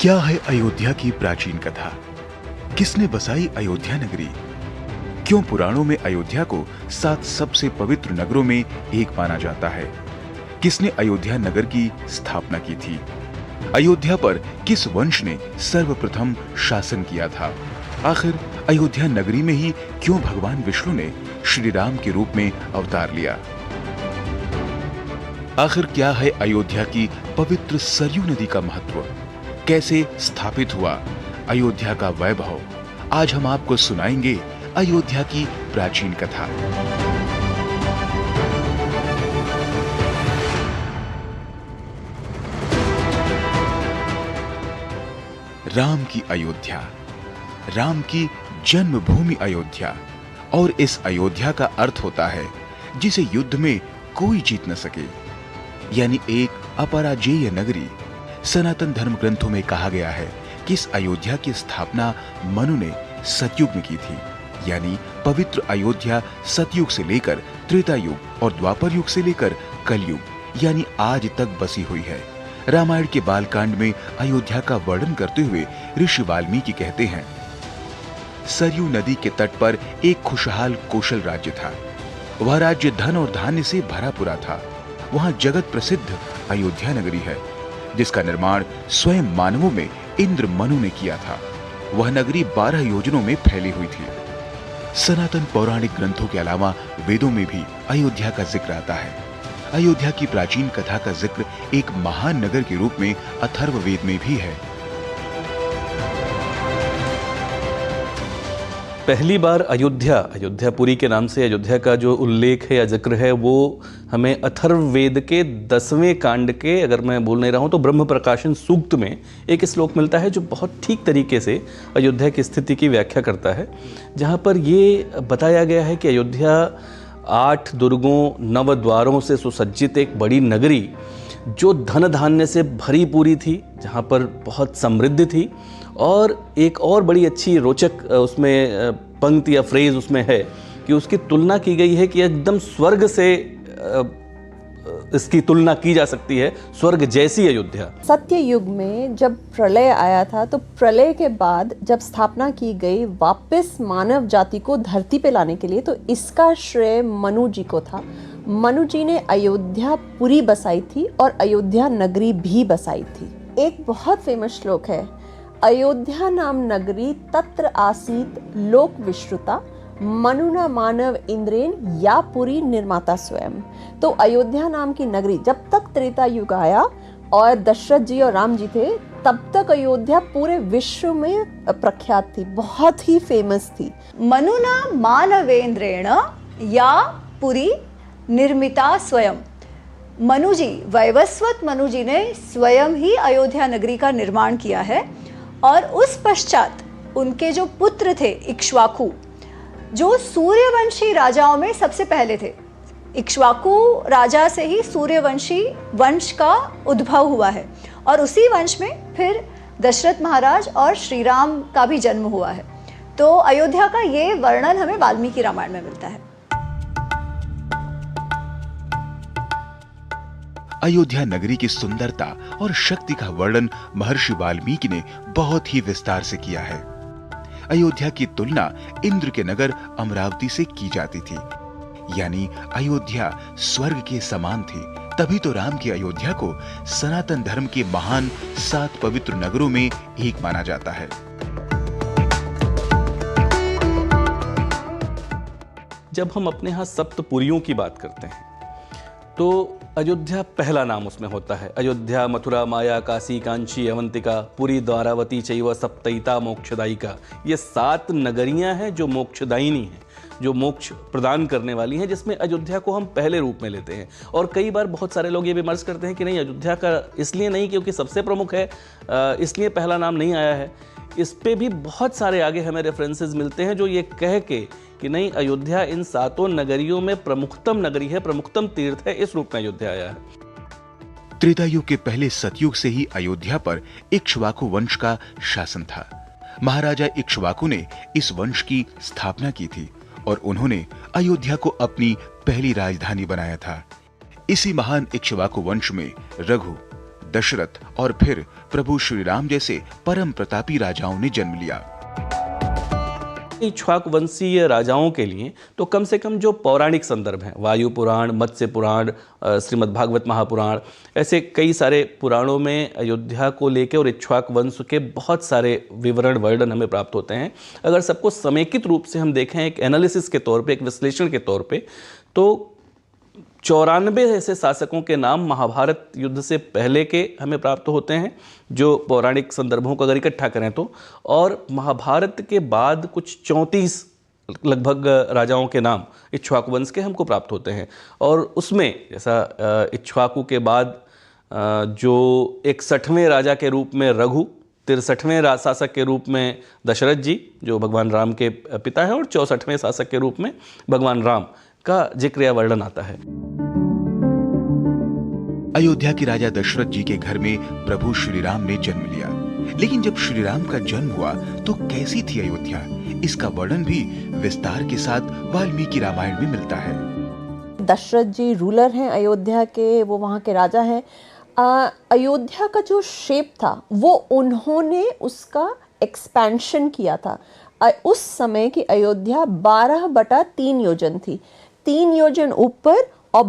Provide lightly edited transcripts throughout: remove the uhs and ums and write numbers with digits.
क्या है अयोध्या की प्राचीन कथा? किसने बसाई अयोध्या नगरी? क्यों पुराणों में अयोध्या को 7 सबसे पवित्र नगरों में एक माना जाता है? किसने अयोध्या नगर की स्थापना की थी? अयोध्या पर किस वंश ने सर्वप्रथम शासन किया था? आखिर अयोध्या नगरी में ही क्यों भगवान विष्णु ने श्री राम के रूप में अवतार लिया? आखिर क्या है अयोध्या की पवित्र सरयू नदी का महत्व? कैसे स्थापित हुआ अयोध्या का वैभव? आज हम आपको सुनाएंगे अयोध्या की प्राचीन कथा। राम की अयोध्या, राम की जन्मभूमि अयोध्या। और इस अयोध्या का अर्थ होता है जिसे युद्ध में कोई जीत न सके, यानी एक अपराजेय नगरी। सनातन धर्म ग्रंथों में कहा गया है कि इस अयोध्या की स्थापना मनु ने सतयुग में की थी, यानी पवित्र अयोध्या सतयुग से लेकर त्रेता युग और द्वापर युग से लेकर कलयुग यानी आज तक बसी हुई है। रामायण के बालकांड में अयोध्या का वर्णन करते हुए ऋषि वाल्मीकि कहते हैं, सरयू नदी के तट पर एक खुशहाल कौशल राज्य था। वह राज्य धन और धान्य से भरा पूरा था। वहां जगत प्रसिद्ध अयोध्या नगरी है, जिसका निर्माण स्वयं मानवों में इंद्र मनु ने किया था। वह नगरी 12 योजनों में फैली हुई थी। सनातन पौराणिक ग्रंथों के अलावा वेदों में भी अयोध्या का जिक्र आता है। अयोध्या की प्राचीन कथा का जिक्र एक महान नगर के रूप में अथर्ववेद में भी है। पहली बार अयोध्यापुरी के नाम से अयोध्या का जो उल्लेख है या जिक्र है वो हमें अथर्ववेद के 10वें कांड के, अगर मैं बोल नहीं रहा हूँ तो ब्रह्म प्रकाशन सूक्त में एक श्लोक मिलता है जो बहुत ठीक तरीके से अयोध्या की स्थिति की व्याख्या करता है, जहाँ पर ये बताया गया है कि अयोध्या 8 दुर्गों 9 द्वारों से सुसज्जित एक बड़ी नगरी जो धन धान्य से भरी पूरी थी, जहाँ पर बहुत समृद्ध थी। और एक और बड़ी अच्छी रोचक उसमें पंक्ति या फ्रेज उसमें है कि उसकी तुलना की गई है कि एकदम स्वर्ग से इसकी तुलना की जा सकती है, स्वर्ग जैसी अयोध्या। सत्य युग में जब प्रलय आया था तो प्रलय के बाद जब स्थापना की गई वापस मानव जाति को धरती पे लाने के लिए, तो इसका श्रेय मनु जी को था। मनु जी ने अयोध्या पुरी बसाई थी और अयोध्या नगरी भी बसाई थी। एक बहुत फेमस श्लोक है, अयोध्या नाम नगरी तत्र आसीत लोक विश्रुता मनुना मानव इंद्रेन या पुरी निर्माता स्वयं। तो अयोध्या नाम की नगरी जब तक त्रेता युग आया और दशरथ जी और राम जी थे, तब तक अयोध्या पूरे विश्व में प्रख्यात थी, बहुत ही फेमस थी। मनुना मानवेंद्रेण या पुरी निर्मिता स्वयं। मनु जी, वैवस्वत मनु जी ने स्वयं ही अयोध्या नगरी का निर्माण किया है। और उस पश्चात उनके जो पुत्र थे इक्ष्वाकु, जो सूर्यवंशी राजाओं में सबसे पहले थे। इक्ष्वाकु राजा से ही सूर्यवंशी वंश का उद्भव हुआ है और उसी वंश में फिर दशरथ महाराज और श्री राम का भी जन्म हुआ है। तो अयोध्या का ये वर्णन हमें वाल्मीकि रामायण में मिलता है। अयोध्या नगरी की सुंदरता और शक्ति का वर्णन महर्षि वाल्मीकि ने बहुत ही विस्तार से किया है। अयोध्या की तुलना इंद्र के नगर अमरावती से की जाती थी, यानी अयोध्या स्वर्ग के समान थी। तभी तो राम की अयोध्या को सनातन धर्म के महान 7 पवित्र नगरों में एक माना जाता है। जब हम अपने यहाँ सप्तपुरियों की बात करते हैं तो अयोध्या पहला नाम उसमें होता है। अयोध्या, मथुरा, माया, काशी, कांची, अवंतिका, पुरी, द्वारावती चैव सप्तैता मोक्षदायिका। ये 7 नगरियां हैं जो मोक्षदायिनी हैं, जो मोक्ष प्रदान करने वाली हैं, जिसमें अयोध्या को हम पहले रूप में लेते हैं। और कई बार बहुत सारे लोग ये विमर्श करते हैं कि नहीं, अयोध्या का इसलिए नहीं क्योंकि सबसे प्रमुख है इसलिए पहला नाम नहीं आया है। इस पे भी बहुत सारे आगे हमें रेफरेंसेस मिलते हैं जो ये कह के कि नहीं, अयोध्या इन 7 नगरियों में प्रमुखतम नगरी है, प्रमुखतम तीर्थ है, इस रूप में अयोध्या आया है। त्रेता युग के पहले सतयुग से ही अयोध्या पर इक्ष्वाकु वंश का शासन था। महाराजा इक्ष्वाकु ने इस वंश की स्थापना की थी और उन्होंने अयोध्या को अपनी पहली राजधानी बनाया था। इसी महान इक्ष्वाकु वंश में रघु, दशरथ और फिर प्रभु श्री राम जैसे परम प्रतापी राजाओं ने जन्म लिया। इक्ष्वाकु वंशीय राजाओं के लिए तो कम से कम जो पौराणिक संदर्भ हैं, वायु पुराण, मत्स्य पुराण, श्रीमद् भागवत महापुराण, ऐसे कई सारे पुराणों में अयोध्या को लेकर और इक्ष्वाकु वंश के बहुत सारे विवरण वर्णन हमें प्राप्त होते हैं। अगर सबको समेकित रूप से हम देखें एक एनालिसिस के तौर पे, एक विश्लेषण के तौर पे, तो 94 ऐसे शासकों के नाम महाभारत युद्ध से पहले के हमें प्राप्त होते हैं, जो पौराणिक संदर्भों को अगर इकट्ठा करें तो, और महाभारत के बाद कुछ 34 लगभग राजाओं के नाम इक्ष्वाकु वंश के हमको प्राप्त होते हैं। और उसमें जैसा इक्ष्वाकु के बाद जो 61वें राजा के रूप में रघु, 63वें शासक के रूप में दशरथ जी जो भगवान राम के पिता हैं, और 64वें शासक के रूप में भगवान राम का जिक्र या वर्णन आता है। अयोध्या के राजा दशरथ जी के घर में प्रभु श्री राम ने जन्म लिया। लेकिन जब श्री राम का जन्म हुआ तो कैसी थी अयोध्या, इसका वर्णन भी विस्तार के साथ वाल्मीकि रामायण में मिलता है। दशरथ जी रूलर हैं अयोध्या के, वो वहाँ के राजा हैं। अयोध्या का जो शेप था वो उन्होंने उसका एक्सपेंशन किया था। उस समय की अयोध्या 12/3 योजन थी, 3 योजन ऊपर और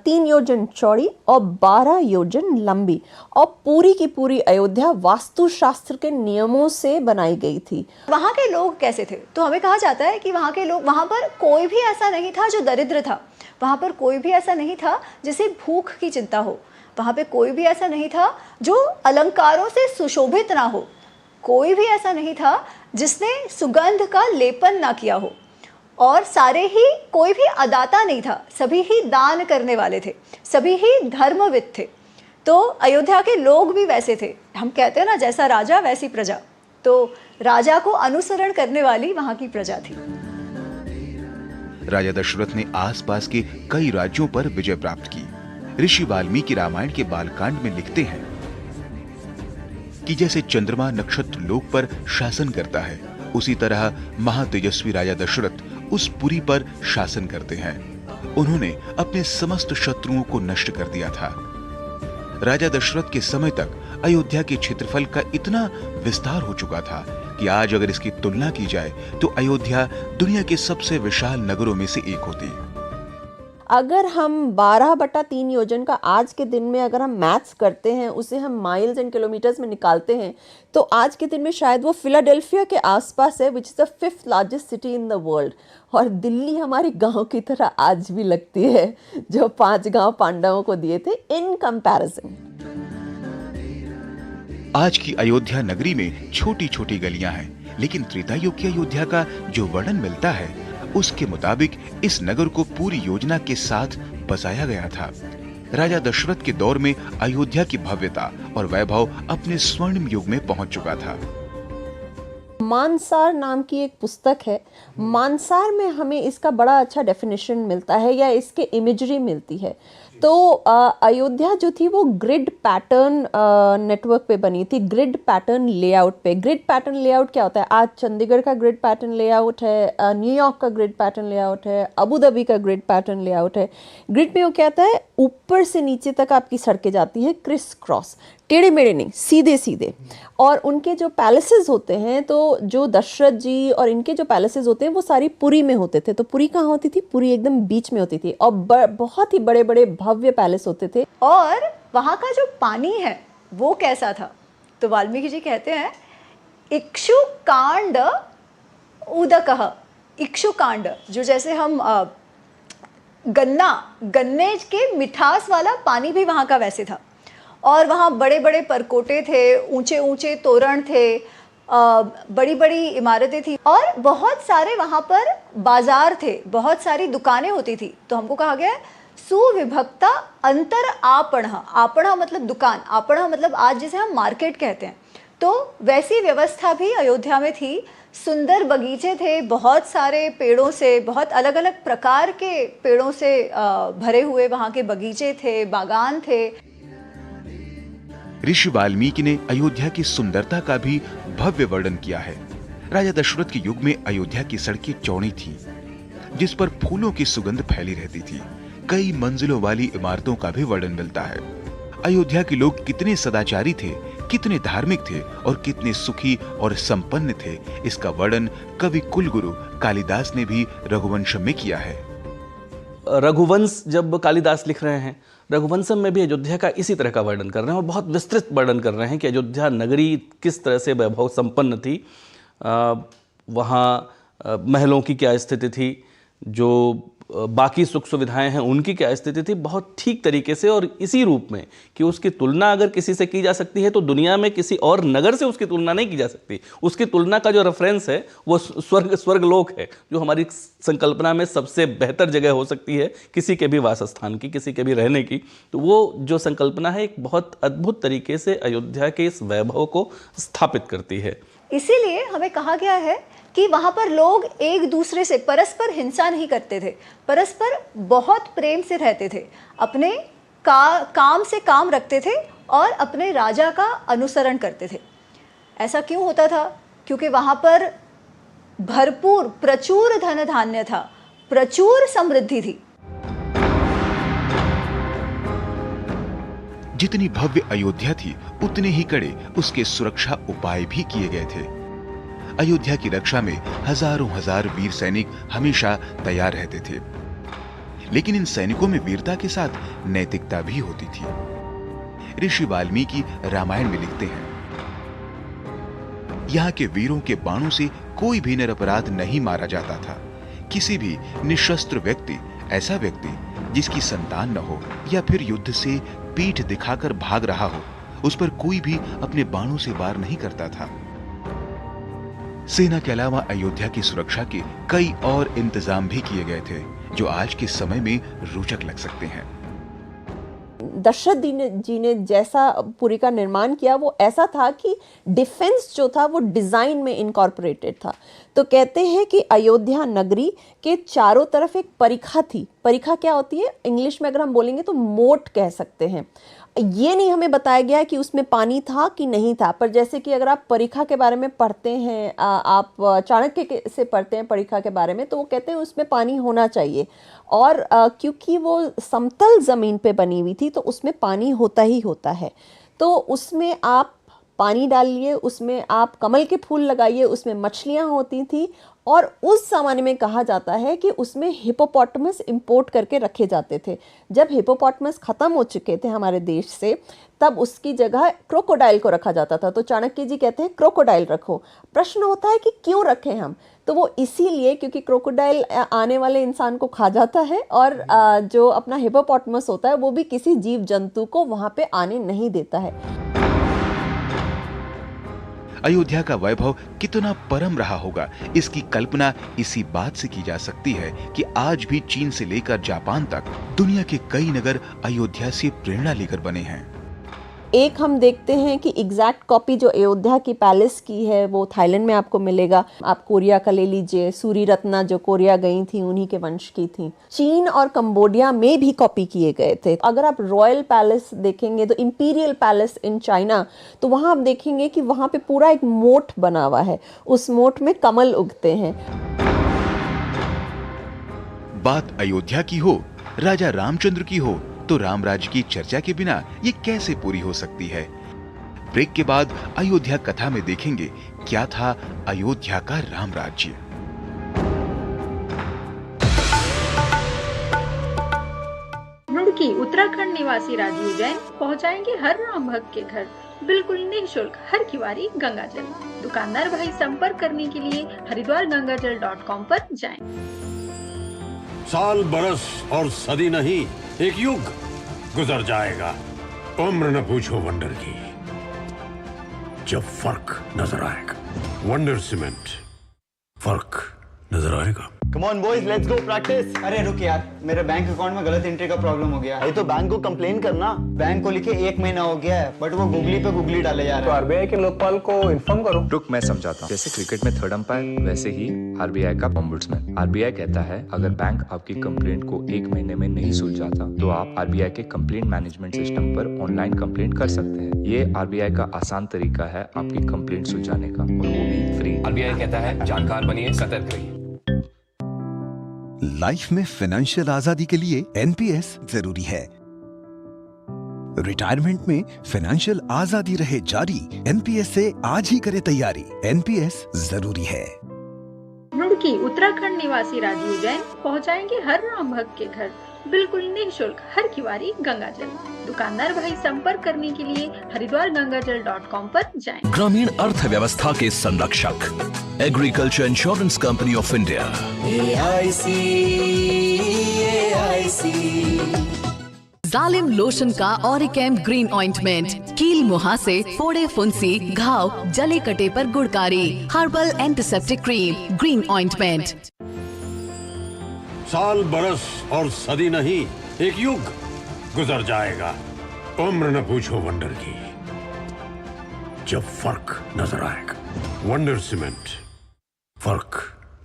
3 योजन चौड़ी और 12 योजन लंबी, और पूरी की पूरी अयोध्या वास्तुशास्त्र के नियमों से बनाई गई थी। वहाँ के लोग कैसे थे? तो हमें कहा जाता है कि वहाँ के लोग, वहाँ पर कोई भी ऐसा नहीं था जो दरिद्र था, वहाँ पर कोई भी ऐसा नहीं था जिसे भूख की चिंता हो, वहाँ पे कोई भी ऐसा नहीं था जो अलंकारों से सुशोभित ना हो, कोई भी ऐसा नहीं था जिसने सुगंध का लेपन ना किया हो, और सारे ही, कोई भी अदाता नहीं था, सभी ही दान करने वाले थे, सभी ही धर्मविद थे। तो अयोध्या के लोग भी वैसे थे। हम कहते हैं ना, जैसा राजा वैसी प्रजा, तो राजा को अनुसरण करने वाली वहाँ की प्रजा थी। राजा दशरथ ने आसपास के कई राज्यों पर विजय प्राप्त की। ऋषि वाल्मीकि रामायण के बालकांड में लिखते हैं कि जैसे चंद्रमा नक्षत्र लोक पर शासन करता है, उसी तरह महातेजस्वी राजा दशरथ उस पुरी पर शासन करते हैं। उन्होंने अपने समस्त शत्रुओं को नष्ट कर दिया था। राजा दशरथ के समय तक अयोध्या के क्षेत्रफल का इतना विस्तार हो चुका था कि आज अगर इसकी तुलना की जाए तो अयोध्या दुनिया के सबसे विशाल नगरों में से एक होती। अगर हम 12/3 योजन का आज के दिन में अगर हम मैथ्स करते हैं, उसे हम माइल्स एंड किलोमीटर्स में निकालते हैं, तो आज के दिन में शायद वो फिलाडेल्फिया के आसपास है, which is the 5th largest city in the world. और दिल्ली हमारे गांव की तरह आज भी लगती है, जो 5 गांव पांडवों को दिए थे इन कंपैरिजन। आज की अयोध्या नगरी में छोटी छोटी गलियां हैं, लेकिन त्रेता युग की अयोध्या का जो वर्णन मिलता है उसके मुताबिक इस नगर को पूरी योजना के साथ बसाया गया था। राजा दशरथ के दौर में अयोध्या की भव्यता और वैभव अपने स्वर्णिम युग में पहुंच चुका था। मानसार नाम की एक पुस्तक है। मानसार में हमें इसका बड़ा अच्छा डेफिनेशन मिलता है, या इसके इमेजरी मिलती है। तो अयोध्या जो थी वो ग्रिड पैटर्न नेटवर्क पे बनी थी, ग्रिड पैटर्न लेआउट पे। ग्रिड पैटर्न लेआउट क्या होता है? आज चंडीगढ़ का ग्रिड पैटर्न लेआउट है, न्यूयॉर्क का ग्रिड पैटर्न लेआउट है, अबू धाबी का ग्रिड पैटर्न लेआउट है। ग्रिड में वो क्या होता है, ऊपर से नीचे तक आपकी सड़कें जाती हैं क्रिस क्रॉस, टेढ़े मेढ़े नहीं, सीधे सीधे। और उनके जो पैलेसेस होते हैं, तो जो दशरथ जी और इनके जो पैलेसेस होते हैं वो सारी पुरी में होते थे। तो पुरी कहाँ होती थी? पुरी एकदम बीच में होती थी, और बहुत ही बड़े बड़े भव्य पैलेस होते थे। और वहाँ का जो पानी है वो कैसा था? तो वाल्मीकि जी कहते हैं इक्षुकांड उदकः। इक्षुकांड, जो जैसे हम गन्ने के मिठास वाला पानी भी वहाँ का वैसे था। और वहाँ बड़े बड़े परकोटे थे, ऊंचे ऊंचे तोरण थे, बड़ी बड़ी इमारतें थी, और बहुत सारे वहाँ पर बाजार थे, बहुत सारी दुकानें होती थी। तो हमको कहा गया है सुविभक्ता अंतर आपणः। आपणः मतलब दुकान, आपणः मतलब आज जिसे हम मार्केट कहते हैं। तो वैसी व्यवस्था भी अयोध्या में थी। सुंदर बगीचे थे, बहुत सारे पेड़ों से, बहुत अलग अलग प्रकार के पेड़ों से भरे हुए वहाँ के बगीचे थे, बागान थे। ऋषि वाल्मीकि ने अयोध्या की सुंदरता का भी भव्य वर्णन किया है। राजा दशरथ के युग में अयोध्या की सड़कें चौड़ी थीं, जिस पर फूलों की सुगंध फैली रहती थी। कई मंजिलों वाली इमारतों का भी वर्णन मिलता है। अयोध्या के लोग कितने सदाचारी थे, कितने धार्मिक थे और कितने सुखी और संपन्न थे, इसका वर्णन कवि कुलगुरु कालिदास ने भी रघुवंश में किया है। रघुवंश जब कालिदास लिख रहे हैं, रघुवंशम में भी अयोध्या का इसी तरह का वर्णन कर रहे हैं और बहुत विस्तृत वर्णन कर रहे हैं कि अयोध्या नगरी किस तरह से वैभव संपन्न थी, वहाँ महलों की क्या स्थिति थी, जो बाकी सुख सुविधाएं हैं उनकी क्या स्थिति थी, बहुत ठीक तरीके से और इसी रूप में कि उसकी तुलना अगर किसी से की जा सकती है तो दुनिया में किसी और नगर से उसकी तुलना नहीं की जा सकती। उसकी तुलना का जो रेफरेंस है वो स्वर्गलोक है, जो हमारी संकल्पना में सबसे बेहतर जगह हो सकती है किसी के भी वासस्थान की, किसी के भी रहने की। तो वो जो संकल्पना है एक बहुत अद्भुत तरीके से अयोध्या के इस वैभव को स्थापित करती है। इसीलिए हमें कहा गया है कि वहाँ पर लोग एक दूसरे से परस्पर हिंसा नहीं करते थे, परस्पर बहुत प्रेम से रहते थे, अपने काम से काम रखते थे और अपने राजा का अनुसरण करते थे। ऐसा क्यों होता था? क्योंकि वहाँ पर भरपूर प्रचुर धन धान्य था, प्रचुर समृद्धि थी। जितनी भव्य अयोध्या थी उतने ही कड़े उसके सुरक्षा उपाय भी किए गए थे। अयोध्या की रक्षा में हजारों हजार वीर सैनिक हमेशा तैयार रहते थे, लेकिन इन सैनिकों में वीरता के साथ नैतिकता भी होती थी। ऋषि वाल्मीकि रामायण में लिखते हैं, यहाँ के वीरों के बाणों से कोई भी निरपराध नहीं मारा जाता था। किसी भी निशस्त्र व्यक्ति, ऐसा व्यक्ति जिसकी संतान न हो या फिर युद्ध से पीठ दिखाकर भाग रहा हो, उस पर कोई भी अपने बाणों से वार नहीं करता था। सेना के अलावा अयोध्या की सुरक्षा के कई और इंतजाम भी किए गए थे जो आज के समय में रोचक लग सकते हैं। दशरथ जी ने जैसा पुरी का निर्माण किया वो ऐसा था कि डिफेंस जो था वो डिजाइन में इनकॉर्पोरेटेड था। तो कहते हैं कि अयोध्या नगरी के चारों तरफ एक परिखा थी। परिखा क्या होती है? इंग्लिश में अगर हम बोलेंगे तो मोट कह सकते हैं। ये नहीं हमें बताया गया कि उसमें पानी था कि नहीं था, पर जैसे कि अगर आप परिखा के बारे में पढ़ते हैं, आप चाणक्य से पढ़ते हैं परिखा के बारे में, तो वो कहते हैं उसमें पानी होना चाहिए। और क्योंकि वो समतल ज़मीन पे बनी हुई थी तो उसमें पानी होता ही होता है। तो उसमें आप पानी डालिए, उसमें आप कमल के फूल लगाइए, उसमें मछलियाँ होती थी। और उस ज़माने में कहा जाता है कि उसमें हिपोपोटामस इंपोर्ट करके रखे जाते थे। जब हिपोपोटामस ख़त्म हो चुके थे हमारे देश से, तब उसकी जगह क्रोकोडाइल को रखा जाता था। तो चाणक्य जी कहते हैं क्रोकोडाइल रखो। प्रश्न होता है कि क्यों रखें हम? तो वो इसीलिए क्योंकि क्रोकोडाइल आने वाले इंसान को खा जाता है और जो अपना हिपोपोटामस होता है वो भी किसी जीव जंतु को वहाँ पे आने नहीं देता है। अयोध्या का वैभव कितना परम रहा होगा, इसकी कल्पना इसी बात से की जा सकती है कि आज भी चीन से लेकर जापान तक दुनिया के कई नगर अयोध्या से प्रेरणा लेकर बने हैं। एक हम देखते हैं कि एग्जैक्ट कॉपी जो अयोध्या की पैलेस की है वो थाईलैंड में आपको मिलेगा। आप कोरिया का ले लीजिए, सूरी रत्ना जो कोरिया गई थी उन्हीं के वंश की थी। चीन और कंबोडिया में भी कॉपी किए गए थे। अगर आप रॉयल पैलेस देखेंगे तो इंपीरियल पैलेस इन चाइना, तो वहाँ आप देखेंगे कि वहाँ पे पूरा एक मोट बना हुआ है, उस मोट में कमल उगते हैं। बात अयोध्या की हो, राजा रामचंद्र की हो, तो राम राज्य की चर्चा के बिना ये कैसे पूरी हो सकती है। ब्रेक के बाद अयोध्या कथा में देखेंगे क्या था अयोध्या का राम राज्य। रुड़की उत्तराखंड निवासी राजीव जैन पहुंचाएंगे हर राम भक्त के घर बिल्कुल निःशुल्क हर किवारी गंगाजल। दुकानदार भाई संपर्क करने के लिए हरिद्वारगंगाजल.com पर जाएं। साल बरस और सदी नहीं, एक युग गुजर जाएगा। उम्र न पूछो वंडर की, जब फर्क नजर आएगा। वंडर सीमेंट, फर्क नजर आएगा। Come on boys, let's go practice। अरे रुक यार, मेरे बैंक अकाउंट में गलत एंट्री का प्रॉब्लम हो गया है। तो बैंक को कंप्लेन करना। बैंक को लिखे 1 महीना हो गया है, बट वो गूगली पे गूगली डाले जा रहे हैं। तो आरबीआई के लोकपाल को इन्फॉर्म करो। रुक, मैं समझाता हूँ। जैसे क्रिकेट में थर्ड अंपायर, वैसे ही आरबीआई का ओम्बुड्समैन। आरबीआई कहता है अगर बैंक आपकी कंप्लेंट को 1 महीने में नहीं सुलझाता तो आप आरबीआई के कंप्लेंट मैनेजमेंट सिस्टम पर ऑनलाइन कंप्लेंट कर सकते हैं। ये आरबीआई का आसान तरीका है आपकी कंप्लेंट सुलझाने का, और वो भी फ्री। आरबीआई कहता है जानकार बनिए, सतर्क रहिए। लाइफ में फाइनेंशियल आजादी के लिए एनपीएस जरूरी है। रिटायरमेंट में फाइनेंशियल आजादी रहे जारी, एनपीएस से आज ही करे तैयारी। एनपीएस जरूरी है। रुड़की उत्तराखंड निवासी राजीव जैन पहुंचाएंगे हर राम भक्त के घर बिल्कुल निःशुल्क हर किवारी गंगाजल। दुकानदार भाई संपर्क करने के लिए हरिद्वारगंगाजल.com पर जाएं। ग्रामीण अर्थव्यवस्था के संरक्षक agriculture insurance company of India. जालिम लोशन का ऑरिकेम ग्रीन ऑइंटमेंट, कील मुहासे, फोड़े फुंसी, घाव, जले कटे पर गुड़कारी, herbal antiseptic cream, green ointment. साल बरस और सदी नहीं, एक युग गुजर जाएगा। उम्र न पूछो वंडर की, जब फर्क नजर आएगा। वंडर सीमेंट, फर्क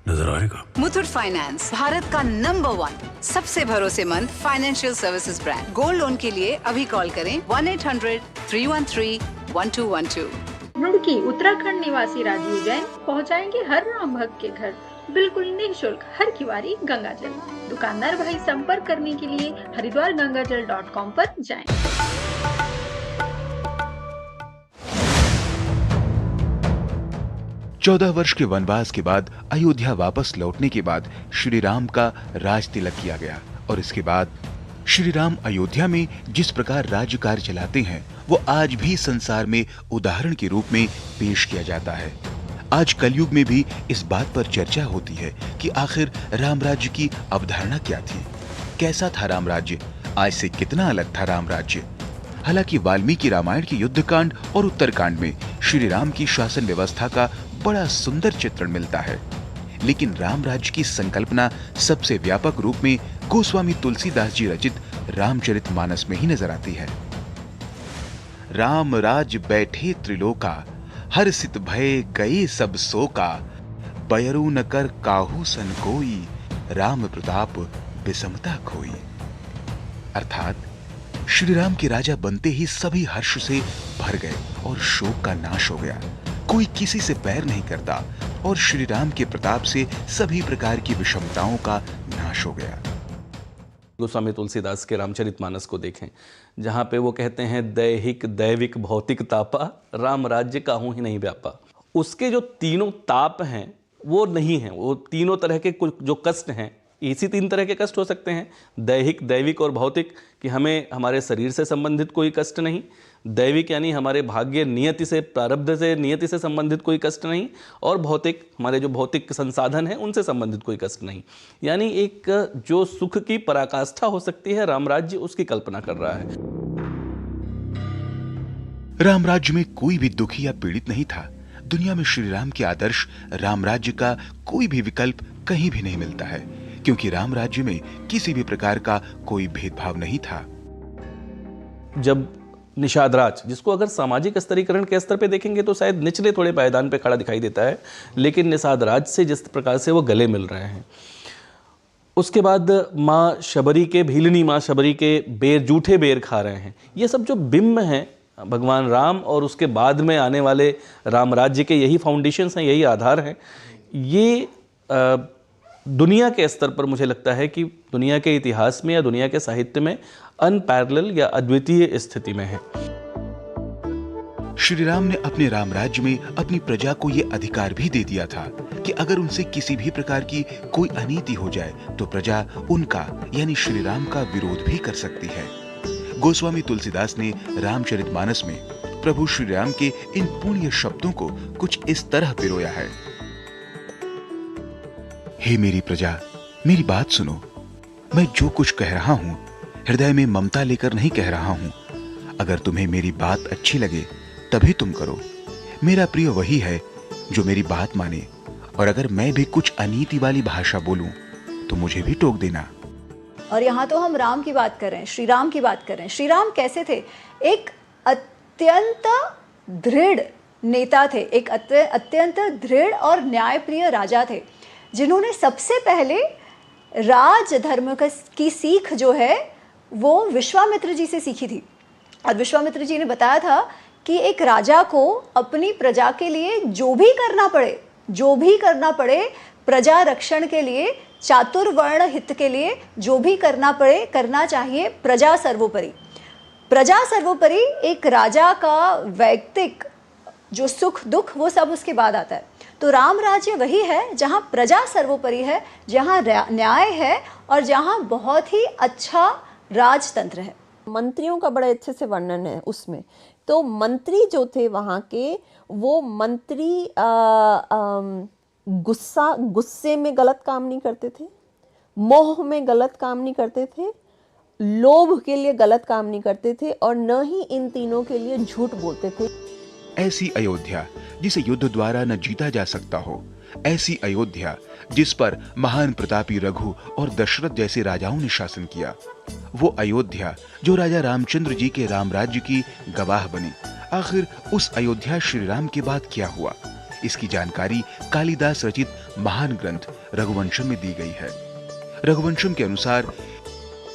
नजर आएगा। मुथूट फाइनेंस भारत का नंबर 1 सबसे भरोसेमंद financial services brand. Gold loan के लिए अभी कॉल करें 1-800-313-1212। रुड़की उत्तराखंड निवासी राजीव जैन पहुंचाएंगे हर राम भक्त के घर बिल्कुल निःशुल्क हर किवारी गंगाजल। दुकानदार भाई संपर्क करने के लिए हरिद्वारगंगाजल.com पर जाएं। 14 वर्ष के वनवास के बाद अयोध्या वापस लौटने के बाद श्री राम का राज तिलक किया गया और इसके बाद श्री राम अयोध्या में जिस प्रकार राज्य कार्य चलाते हैं वो आज भी संसार में उदाहरण के रूप में पेश किया जाता है। आज कलयुग में भी इस बात पर चर्चा होती है कि आखिर राम राज्य की अवधारणा क्या थी, कैसा था राम राज्य, आज से कितना अलग था राम राज्य। हालांकि वाल्मीकि रामायण के युद्धकांड और उत्तरकांड में श्री राम की शासन व्यवस्था का बड़ा सुंदर चित्रण मिलता है, लेकिन राम राज्य की संकल्पना सबसे व्यापक रूप में गोस्वामी तुलसीदास जी रचित रामचरितमानस में ही नजर आती है। राम राज बैठे त्रिलोका, हर सित भय गए सब सोका, बयरू न कर काहू सन कोई, राम प्रताप विषमता खोई। अर्थात श्री राम के राजा बनते ही सभी हर्ष से भर गए और शोक का नाश हो गया। कोई किसी से बैर नहीं करता और श्री राम के प्रताप से सभी प्रकार की विषमताओं का नाश हो गया। गोस्वामी तुलसीदास के रामचरितमानस को देखें, जहाँ पे वो कहते हैं दैहिक दैविक भौतिक तापा, राम राज्य काहू ही नहीं व्यापा। उसके जो तीनों ताप हैं वो नहीं हैं, वो तीनों तरह के कुछ जो कष्ट हैं, इसी 3 तरह के कष्ट हो सकते हैं, दैहिक दैविक और भौतिक, कि हमें हमारे शरीर से संबंधित कोई कष्ट नहीं, दैविक यानी हमारे भाग्य नियति से प्रारब्ध से नियति से संबंधित कोई कष्ट नहीं, और भौतिक हमारे जो भौतिक संसाधन हैं उनसे संबंधित कोई कष्ट नहीं। यानी एक जो सुख की पराकाष्ठा हो सकती है राम राज्य, उसकी कल्पना कर रहा है। राम राज्य में कोई भी दुखी या पीड़ित नहीं था। दुनिया में श्री राम के आदर्श राम राज्य का कोई भी विकल्प कहीं भी नहीं मिलता है, क्योंकि राम राज्य में किसी भी प्रकार का कोई भेदभाव नहीं था। जब निषाद राज, जिसको अगर सामाजिक स्तरीकरण के स्तर पे देखेंगे तो शायद निचले थोड़े पायदान पे खड़ा दिखाई देता है, लेकिन निषाद राज से जिस प्रकार से वो गले मिल रहे हैं, उसके बाद माँ शबरी के भीलनी माँ शबरी के बेर जूठे बेर खा रहे हैं, ये सब जो बिंब हैं भगवान राम और उसके बाद में आने वाले राम राज्य के, यही फाउंडेशंस हैं, यही आधार हैं। ये दुनिया के स्तर पर मुझे लगता है कि दुनिया के इतिहास में या दुनिया के साहित्य में अनपैरेलल या अद्वितीय स्थिति में है। श्री राम ने अपने राम राज्य में अपनी प्रजा को यह अधिकार भी दे दिया था कि अगर उनसे किसी भी प्रकार की कोई अनीति हो जाए तो प्रजा उनका यानी श्री राम का विरोध भी कर सकती है। गोस्वामी तुलसीदास ने रामचरितमानस में प्रभु श्री राम के इन पुण्य शब्दों को कुछ इस तरह पिरोया है। हे मेरी प्रजा, मेरी बात सुनो। मैं जो कुछ कह रहा हूं हृदय में ममता लेकर नहीं कह रहा हूं। अगर तुम्हें मेरी बात अच्छी लगे तभी तुम करो। मेरा प्रिय वही है जो मेरी बात माने, और अगर मैं भी कुछ अनीति वाली भाषा बोलूं तो मुझे भी टोक देना। और यहाँ तो हम राम की बात कर रहे हैं, श्री राम की बात कर रहे हैं। श्री राम कैसे थे? एक अत्यंत दृढ़ नेता थे, एक अत्यंत दृढ़ और न्यायप्रिय राजा थे, जिन्होंने सबसे पहले राज धर्म की सीख जो है वो विश्वामित्र जी से सीखी थी। और विश्वामित्र जी ने बताया था कि एक राजा को अपनी प्रजा के लिए जो भी करना पड़े, प्रजा रक्षण के लिए, चातुर्वर्ण हित के लिए जो भी करना पड़े करना चाहिए, प्रजा सर्वोपरि। प्रजा सर्वोपरि एक राजा का वैयक्तिक जो सुख दुख वो सब उसके बाद आता है। तो राम राज्य वही है जहाँ प्रजा सर्वोपरि है, जहाँ न्याय है और जहाँ बहुत ही अच्छा राजतंत्र है। मंत्रियों का बड़े अच्छे से वर्णन है उसमें। तो मंत्री जो थे वहाँ के, वो मंत्री गुस्से में गलत काम नहीं करते थे, मोह में गलत काम नहीं करते थे, लोभ के लिए गलत काम नहीं करते थे, और न ही इन तीनों के लिए झूठ बोलते थे। ऐसी अयोध्या जिसे युद्ध द्वारा न जीता जा सकता हो, ऐसी अयोध्या जिस पर महान प्रतापी रघु और दशरथ जैसे राजाओं ने शासन किया, वो अयोध्या जो राजा रामचंद्र जी के राम राज्य की गवाह बनी। आखिर उस अयोध्या श्री राम के बाद क्या हुआ, इसकी जानकारी कालिदास रचित महान ग्रंथ रघुवंशम में दी गई है। रघुवंशम के अनुसार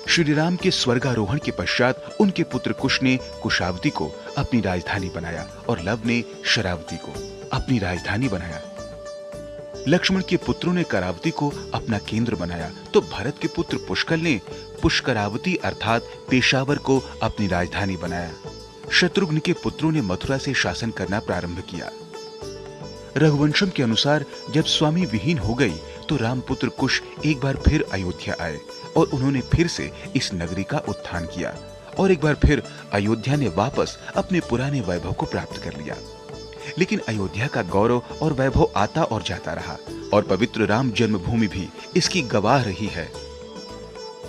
श्री राम के स्वर्गारोहण के पश्चात उनके पुत्र कुश ने कुशावती को अपनी राजधानी बनाया और लव ने शरावती को अपनी राजधानी बनाया। लक्ष्मण के पुत्रों ने करावती को अपना केंद्र बनाया, तो भरत के पुत्र पुष्कल ने पुष्करावती अर्थात पेशावर को अपनी राजधानी बनाया। शत्रुघ्न के पुत्रों ने मथुरा से शासन करना प्रारंभ किया। रघुवंशम के अनुसार जब स्वामी विहीन हो गई तो रामपुत्र कुश एक बार फिर अयोध्या आए और उन्होंने फिर से इस नगरी का उत्थान किया और एक बार फिर अयोध्या ने वापस अपने पुराने वैभव को प्राप्त कर लिया। लेकिन अयोध्या का गौरव और वैभव आता और जाता रहा और पवित्र राम जन्मभूमि भी इसकी गवाह रही है।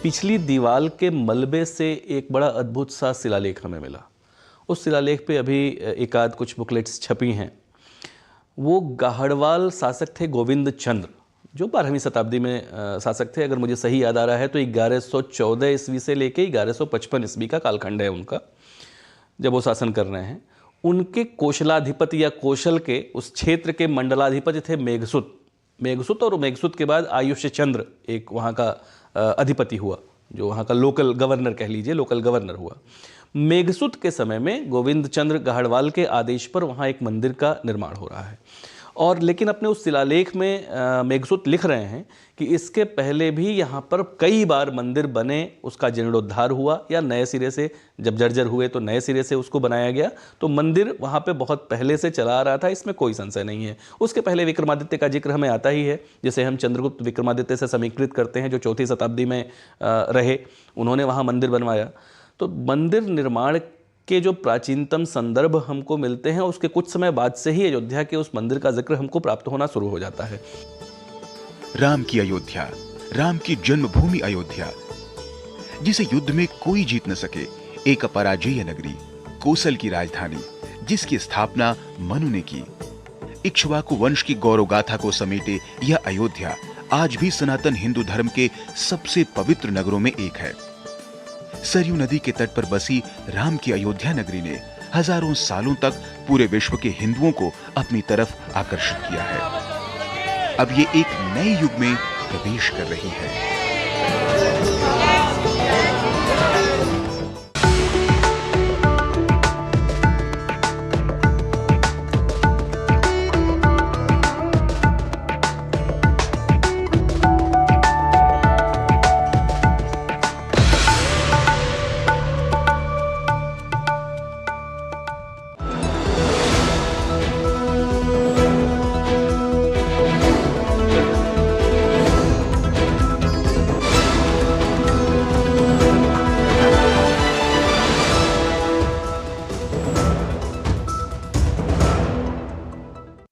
पिछली दीवार के मलबे से एक बड़ा अद्भुत सा शिलालेख हमें मिला। उस शिलालेख पे अभी एकाध कुछ बुकलेट्स छपी हैं। वो गाहड़वाल शासक थे गोविंद चंद्र, जो 12वीं शताब्दी में शासक थे। अगर मुझे सही याद आ रहा है तो 1114 ईस्वी से लेके 1155 ईस्वी का कालखंड है उनका, जब वो शासन कर रहे हैं। उनके कोशलाधिपति या कौशल के उस क्षेत्र के मंडलाधिपति थे मेघसुत और मेघसुत के बाद आयुष्य चंद्र एक वहाँ का अधिपति हुआ, जो वहाँ का लोकल गवर्नर कह लीजिए, लोकल गवर्नर हुआ। मेघसुत के समय में गोविंद चंद्र गाहड़वाल के आदेश पर वहाँ एक मंदिर का निर्माण हो रहा है। और लेकिन अपने उस शिलालेख में मेघसुत लिख रहे हैं कि इसके पहले भी यहाँ पर कई बार मंदिर बने, उसका जीर्णोद्धार हुआ या नए सिरे से जब जर्जर हुए तो नए सिरे से उसको बनाया गया। तो मंदिर वहाँ पे बहुत पहले से चला आ रहा था, इसमें कोई संशय नहीं है। उसके पहले विक्रमादित्य का जिक्र हमें आता ही है, जिसे हम चंद्रगुप्त विक्रमादित्य से समीकृत करते हैं, जो 4वीं शताब्दी में रहे। उन्होंने वहाँ मंदिर बनवाया। तो मंदिर निर्माण के जो प्राचीनतम संदर्भ हमको मिलते हैं, उसके कुछ समय बाद से ही अयोध्या के उस मंदिर का जिक्र हमको प्राप्त होना शुरू हो जाता है। राम की अयोध्या, राम की जन्मभूमि अयोध्या, जिसे युद्ध में कोई जीत न सके, एक अपराजेय नगरी, कोसल की राजधानी, जिसकी स्थापना मनु ने की। इक्ष्वाकु वंश की गौरव गाथा को समेटे यह अयोध्या आज भी सनातन हिंदू धर्म के सबसे पवित्र नगरों में एक है। सरयू नदी के तट पर बसी राम की अयोध्या नगरी ने हजारों सालों तक पूरे विश्व के हिंदुओं को अपनी तरफ आकर्षित किया है। अब ये एक नए युग में प्रवेश कर रही है।